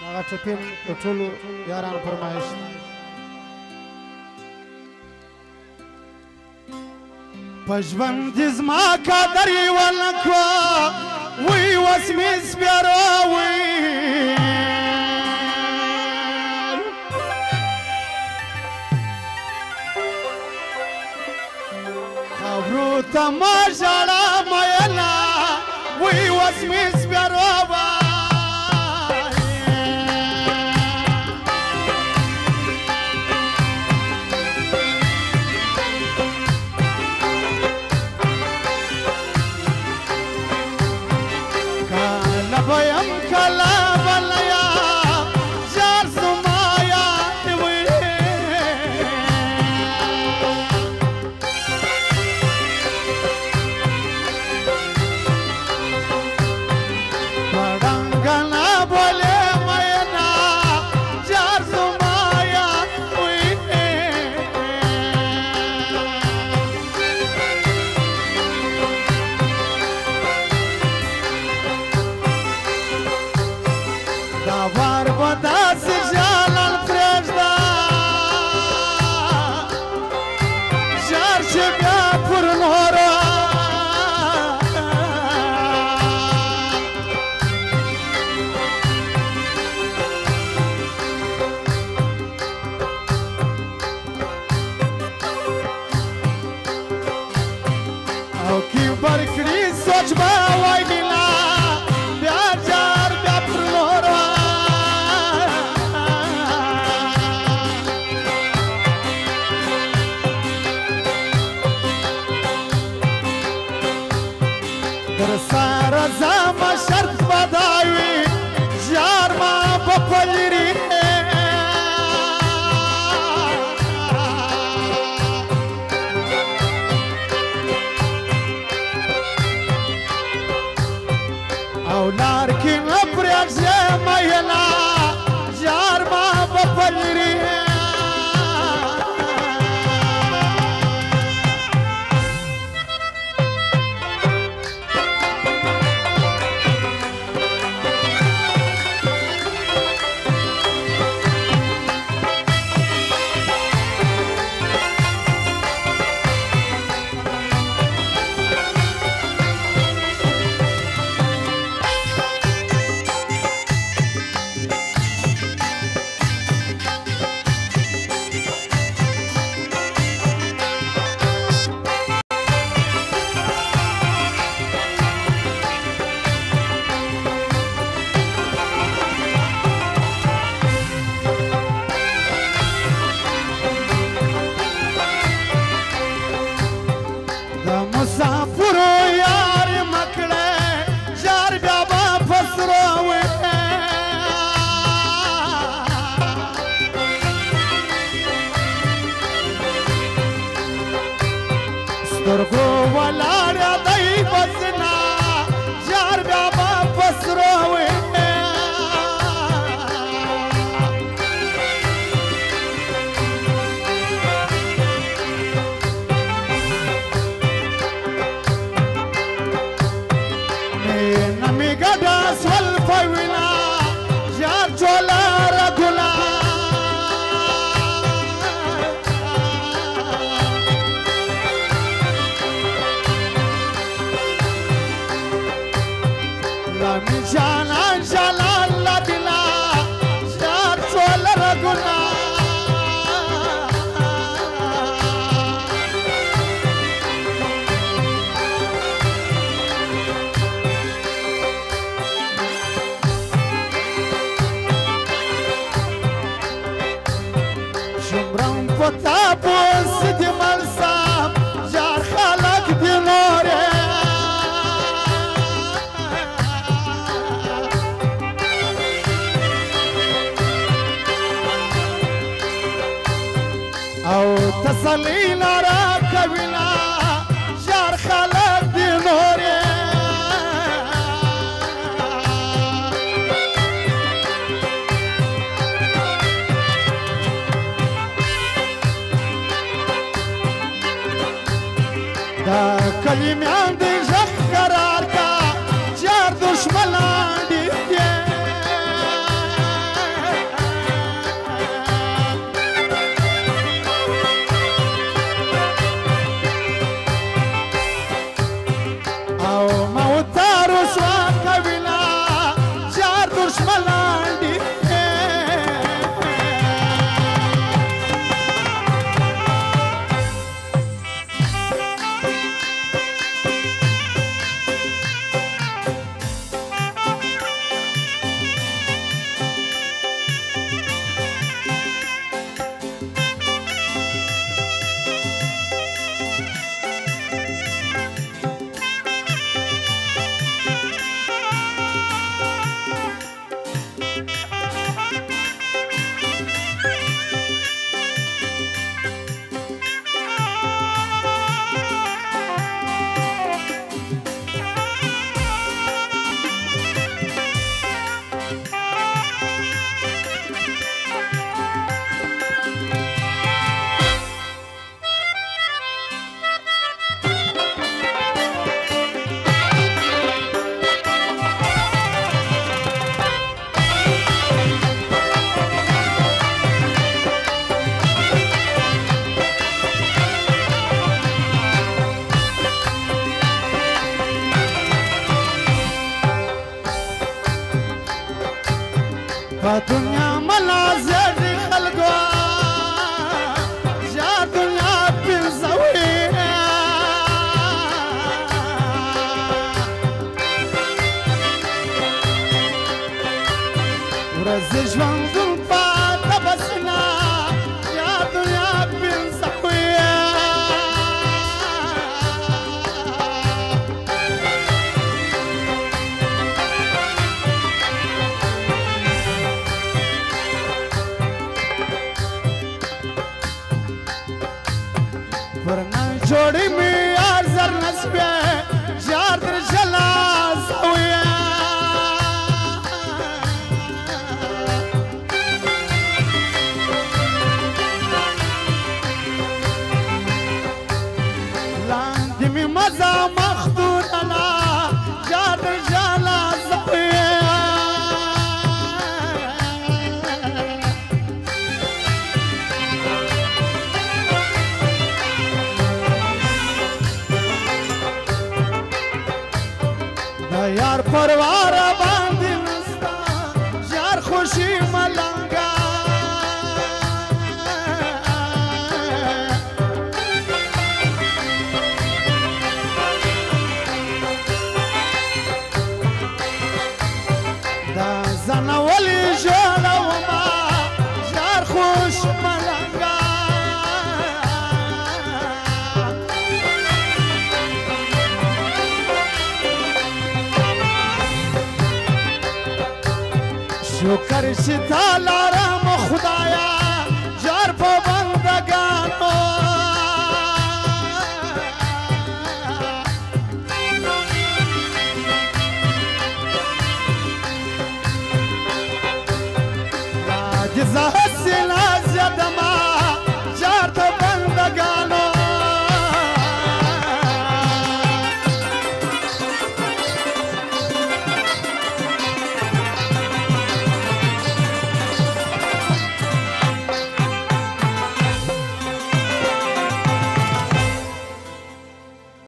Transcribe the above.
هغه ټپین د ټولو یارانو فرمایش په ژوند دې زما قدر یې ونه کړه وی اوس مې سپېره وی خاورو ته مه ژاړه مینه وی اوس مې سپېره وی بیم کلا بلیا جار سمایا وی پڑنگنا بولے مینا جار سمایا وی وار بداس جالل پرېږده ژر چې بیا پر نوره او کیبر کړي سوچ به وای مینا بیا جار بیا پر نوره سارا زما شرط بداوي جار ما بپلري او لار کې نه پرېږدې مینه جار ما بپلري مسافرو یار مکړه جار بیا واپس راوې سترګو ولاړه دی بسنا جار بیا واپس راوې والفولا جار جولا رجلا لا من جانا جلال لا دلا جار جولا رجلا شمرم پتا پوس دی مرسام جار خلق دی نوره او تسلی نارا کوینا جار خلق دی نوره دا کلمیان دی ژغ قرار کا جار دشمنان دی ملاندي فدنيا ملازم خلقوا جا دنيا بنزوية ورزج منظم بعد بسنا جا دنيا بنزوية ورنا جوڑی میں آرزر نسبے جار در جلا سویا لاندی میں مزا مخدور علا جار در جلا سویا یار پروار باندې نستا یار خوشی ملنګا دا زنولی جوړه وما یار خوش ملنګا شکر شتا لارم خدایا جار پا بندگانو راج زهر